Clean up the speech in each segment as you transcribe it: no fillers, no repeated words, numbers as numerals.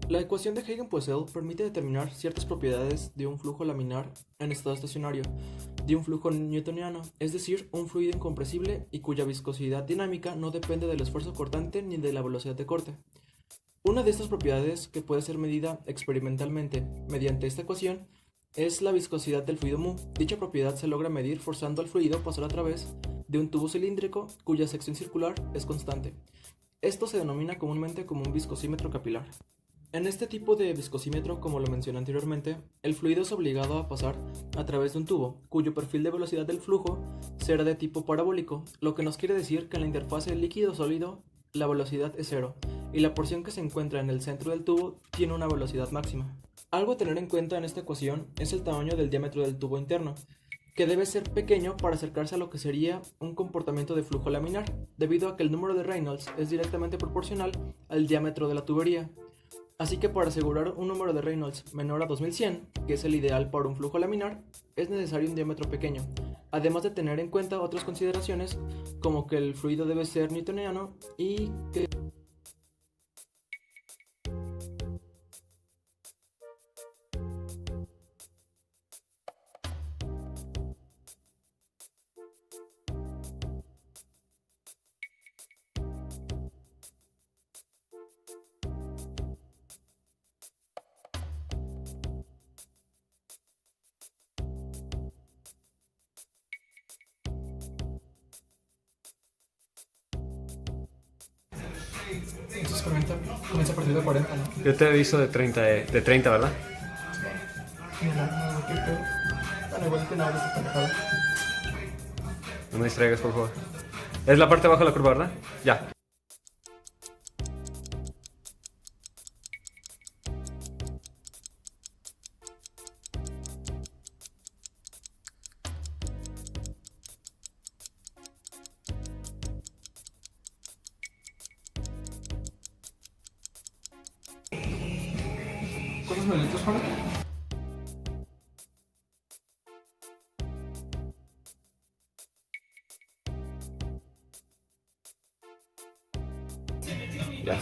La ecuación de Hagen-Poiseuille permite determinar ciertas propiedades de un flujo laminar en estado estacionario, de un flujo newtoniano, es decir, un fluido incompresible y cuya viscosidad dinámica no depende del esfuerzo cortante ni de la velocidad de corte. Una de estas propiedades, que puede ser medida experimentalmente mediante esta ecuación, es la viscosidad del fluido mu. Dicha propiedad se logra medir forzando al fluido pasar a través de un tubo cilíndrico cuya sección circular es constante. Esto se denomina comúnmente como un viscosímetro capilar. En este tipo de viscosímetro, como lo mencioné anteriormente, el fluido es obligado a pasar a través de un tubo, cuyo perfil de velocidad del flujo será de tipo parabólico, lo que nos quiere decir que en la interfase líquido-sólido la velocidad es cero, y la porción que se encuentra en el centro del tubo tiene una velocidad máxima. Algo a tener en cuenta en esta ecuación es el tamaño del diámetro del tubo interno, que debe ser pequeño para acercarse a lo que sería un comportamiento de flujo laminar, debido a que el número de Reynolds es directamente proporcional al diámetro de la tubería. Así que para asegurar un número de Reynolds menor a 2100, que es el ideal para un flujo laminar, es necesario un diámetro pequeño, además de tener en cuenta otras consideraciones como que el fluido debe ser newtoniano y que esto comienza a partir de 40, ¿no? Yo te aviso de 30, ¿verdad? No, qué pedo. Bueno, igual que nada, se pendejada. No me distraigas, por favor. Es la parte de abajo de la curva, ¿verdad? Ya. ¿Cuántos mililitros fueron? Ya.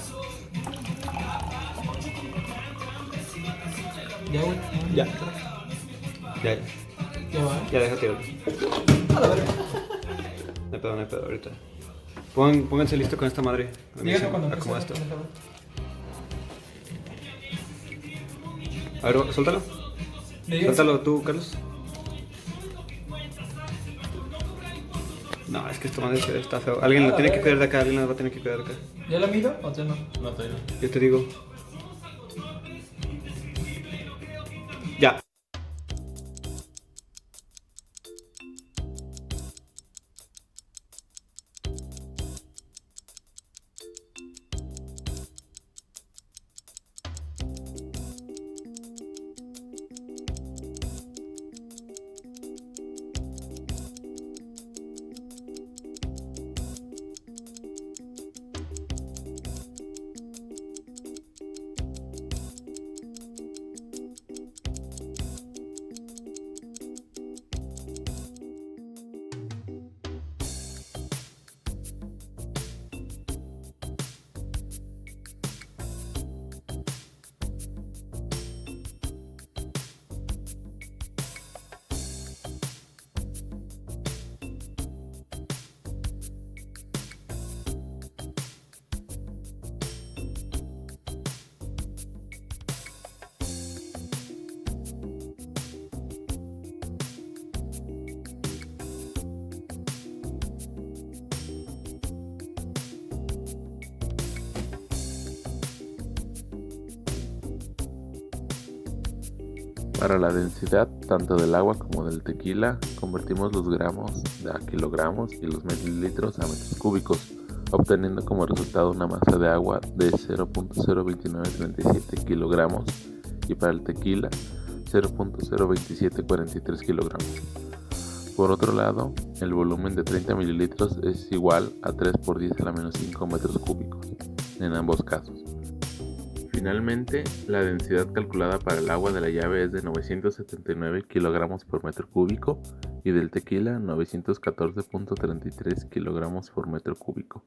Ya, güey. Ya. Ya, Ya va, ya déjate ir. A la verga. No hay pedo, ahorita. Pónganse listo con esta madre. Díganme cuando Acomoda empiece. esto. A ver, suéltalo. Suéltalo tú, Carlos. No, es que esta madre está feo. Alguien lo tiene que cuidar de acá, alguien lo va a tener que cuidar de acá. ¿Ya la mido o ya no? No, todavía no. Yo te digo. Ya. Para la densidad tanto del agua como del tequila, convertimos los gramos a kilogramos y los mililitros a metros cúbicos, obteniendo como resultado una masa de agua de 0.02937 kilogramos y para el tequila 0.02743 kilogramos. Por otro lado, el volumen de 30 mililitros es igual a 3 por 10 a la menos 5 metros cúbicos, en ambos casos. Finalmente, la densidad calculada para el agua de la llave es de 979 kilogramos por metro cúbico y del tequila 914.33 kilogramos por metro cúbico.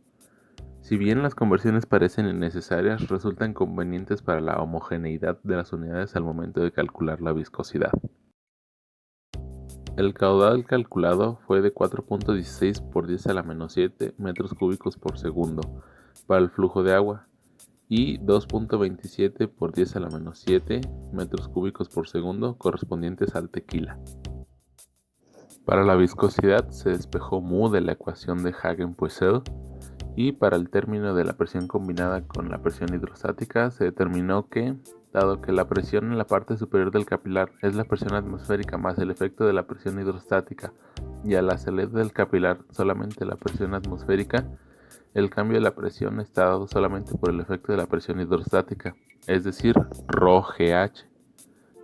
Si bien las conversiones parecen innecesarias, resultan convenientes para la homogeneidad de las unidades al momento de calcular la viscosidad. El caudal calculado fue de 4.16 por 10 a la menos 7 metros cúbicos por segundo para el flujo de agua y 2.27 por 10 a la menos 7 metros cúbicos por segundo correspondientes al tequila. Para la viscosidad se despejó mu de la ecuación de Hagen-Poiseuille y para el término de la presión combinada con la presión hidrostática se determinó que, dado que la presión en la parte superior del capilar es la presión atmosférica más el efecto de la presión hidrostática y a la salida del capilar solamente la presión atmosférica, el cambio de la presión está dado solamente por el efecto de la presión hidrostática, es decir, ρGH,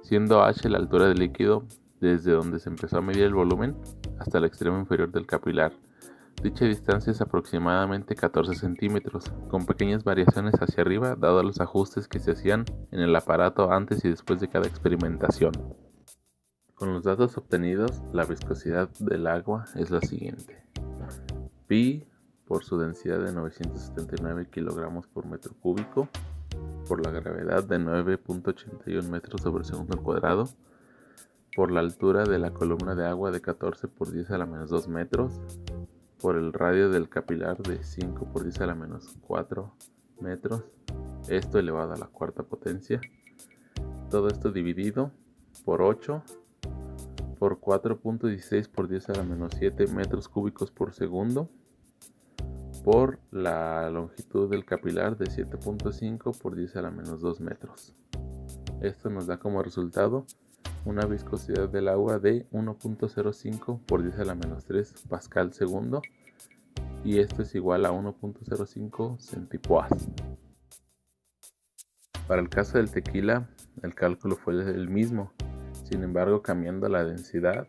siendo h la altura del líquido desde donde se empezó a medir el volumen hasta el extremo inferior del capilar. Dicha distancia es aproximadamente 14 centímetros, con pequeñas variaciones hacia arriba dado los ajustes que se hacían en el aparato antes y después de cada experimentación. Con los datos obtenidos, la viscosidad del agua es la siguiente. Pi por su densidad de 979 kilogramos por metro cúbico, por la gravedad de 9.81 metros sobre segundo al cuadrado, por la altura de la columna de agua de 14 por 10 a la menos 2 metros, por el radio del capilar de 5 por 10 a la menos 4 metros, esto elevado a la cuarta potencia, todo esto dividido por 8, por 4.16 por 10 a la menos 7 metros cúbicos por segundo, por la longitud del capilar de 7.5 por 10 a la menos 2 metros. Esto nos da como resultado una viscosidad del agua de 1.05 por 10 a la menos 3 pascal segundo, y esto es igual a 1.05 centipoas. Para el caso del tequila, el cálculo fue el mismo, sin embargo cambiando la densidad,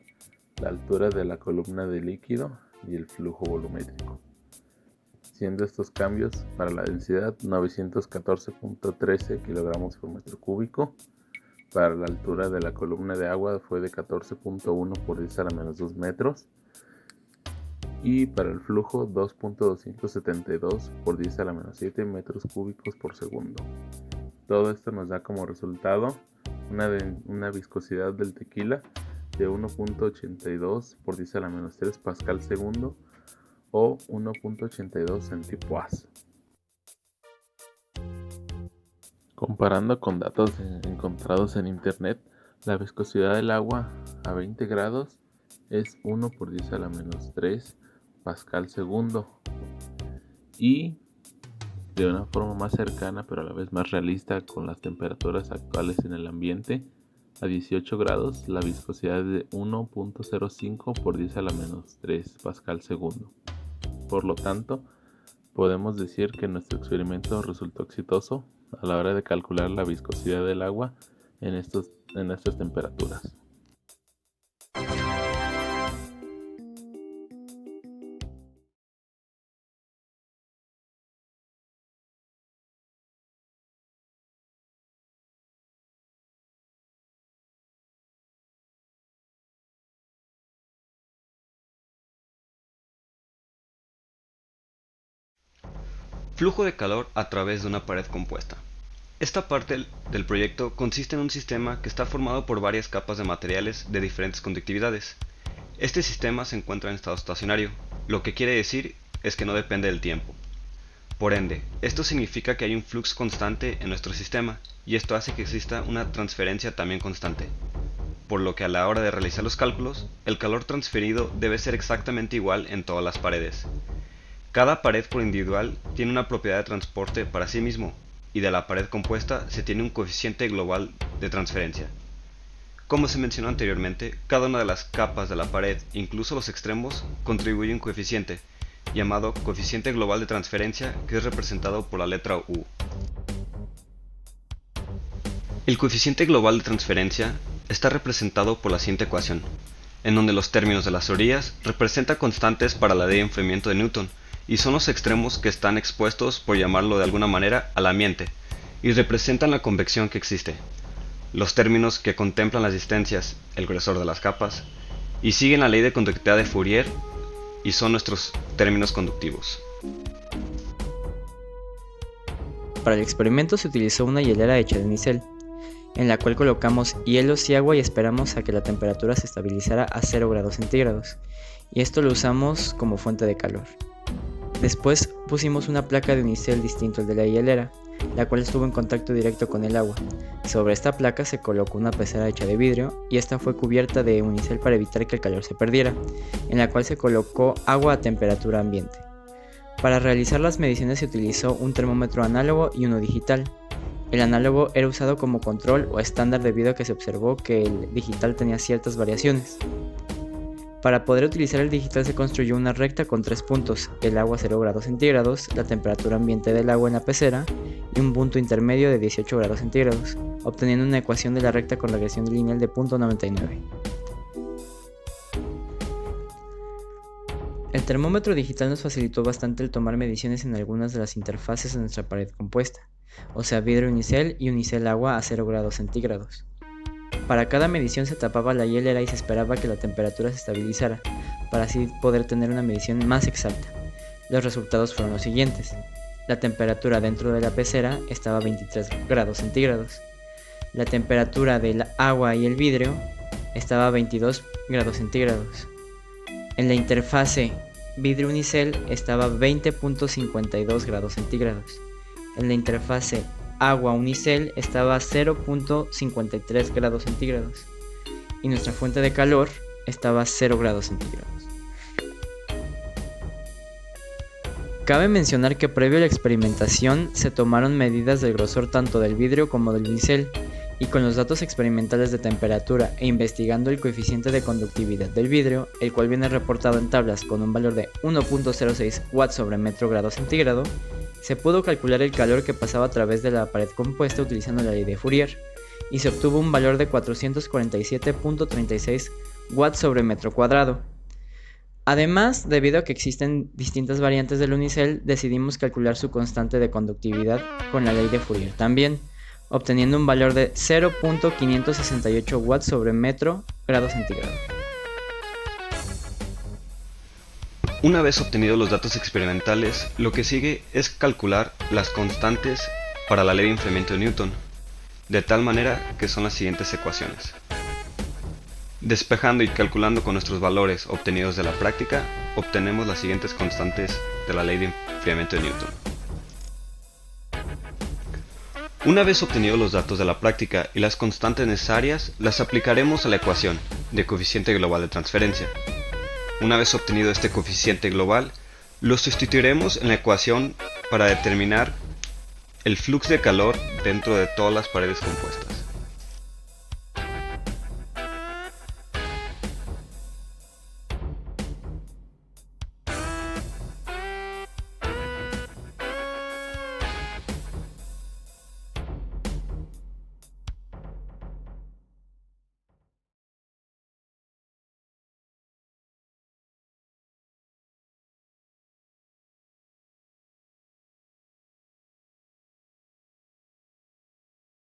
la altura de la columna de líquido y el flujo volumétrico, siendo estos cambios para la densidad 914.13 kilogramos por metro cúbico, para la altura de la columna de agua fue de 14.1 por 10 a la menos 2 metros, y para el flujo 2.272 por 10 a la menos 7 metros cúbicos por segundo. Todo esto nos da como resultado una viscosidad del tequila de 1.82 por 10 a la menos 3 pascal segundo o 1.82 centipoas. Comparando con datos encontrados en internet, la viscosidad del agua a 20 grados es 1 por 10 a la menos 3 pascal segundo, y de una forma más cercana pero a la vez más realista con las temperaturas actuales en el ambiente, a 18 grados la viscosidad es de 1.05 por 10 a la menos 3 pascal segundo. Por lo tanto, podemos decir que nuestro experimento resultó exitoso a la hora de calcular la viscosidad del agua en estas temperaturas. Flujo de calor a través de una pared compuesta. Esta parte del proyecto consiste en un sistema que está formado por varias capas de materiales de diferentes conductividades. Este sistema se encuentra en estado estacionario, lo que quiere decir es que no depende del tiempo. Por ende, esto significa que hay un flujo constante en nuestro sistema, y esto hace que exista una transferencia también constante. Por lo que a la hora de realizar los cálculos, el calor transferido debe ser exactamente igual en todas las paredes. Cada pared por individual tiene una propiedad de transporte para sí mismo, y de la pared compuesta se tiene un coeficiente global de transferencia. Como se mencionó anteriormente, cada una de las capas de la pared, incluso los extremos, contribuye un coeficiente, llamado coeficiente global de transferencia, que es representado por la letra U. El coeficiente global de transferencia está representado por la siguiente ecuación, en donde los términos de las orillas representan constantes para la ley de enfriamiento de Newton, y son los extremos que están expuestos, por llamarlo de alguna manera, al ambiente, y representan la convección que existe. Los términos que contemplan las distancias, el grosor de las capas, y siguen la ley de conductividad de Fourier, y son nuestros términos conductivos. Para el experimento se utilizó una hielera hecha de unicel, en la cual colocamos hielos y agua y esperamos a que la temperatura se estabilizara a 0 grados centígrados, y esto lo usamos como fuente de calor. Después pusimos una placa de unicel distinto al de la hielera, la cual estuvo en contacto directo con el agua. Sobre esta placa se colocó una pecera hecha de vidrio y esta fue cubierta de unicel para evitar que el calor se perdiera, en la cual se colocó agua a temperatura ambiente. Para realizar las mediciones se utilizó un termómetro análogo y uno digital. El análogo era usado como control o estándar debido a que se observó que el digital tenía ciertas variaciones. Para poder utilizar el digital se construyó una recta con 3 puntos, el agua a 0 grados centígrados, la temperatura ambiente del agua en la pecera y un punto intermedio de 18 grados centígrados, obteniendo una ecuación de la recta con regresión lineal de .99. El termómetro digital nos facilitó bastante el tomar mediciones en algunas de las interfaces de nuestra pared compuesta, o sea vidrio unicel y unicel agua a 0 grados centígrados. Para cada medición se tapaba la hielera y se esperaba que la temperatura se estabilizara, para así poder tener una medición más exacta. Los resultados fueron los siguientes. La temperatura dentro de la pecera estaba a 23 grados centígrados. La temperatura del agua y el vidrio estaba a 22 grados centígrados. En la interfase vidrio unicel estaba a 20.52 grados centígrados. En la interfase agua unicel estaba a 0.53 grados centígrados y nuestra fuente de calor estaba a 0 grados centígrados. Cabe mencionar que previo a la experimentación se tomaron medidas del grosor tanto del vidrio como del unicel y con los datos experimentales de temperatura e investigando el coeficiente de conductividad del vidrio, el cual viene reportado en tablas con un valor de 1.06 watts sobre metro grado centígrado, se pudo calcular el calor que pasaba a través de la pared compuesta utilizando la ley de Fourier, y se obtuvo un valor de 447.36 watts sobre metro cuadrado. Además, debido a que existen distintas variantes del unicel, decidimos calcular su constante de conductividad con la ley de Fourier también, obteniendo un valor de 0.568 watts sobre metro grado centígrado. Una vez obtenidos los datos experimentales, lo que sigue es calcular las constantes para la ley de enfriamiento de Newton, de tal manera que son las siguientes ecuaciones. Despejando y calculando con nuestros valores obtenidos de la práctica, obtenemos las siguientes constantes de la ley de enfriamiento de Newton. Una vez obtenidos los datos de la práctica y las constantes necesarias, las aplicaremos a la ecuación de coeficiente global de transferencia. Una vez obtenido este coeficiente global, lo sustituiremos en la ecuación para determinar el flux de calor dentro de todas las paredes compuestas.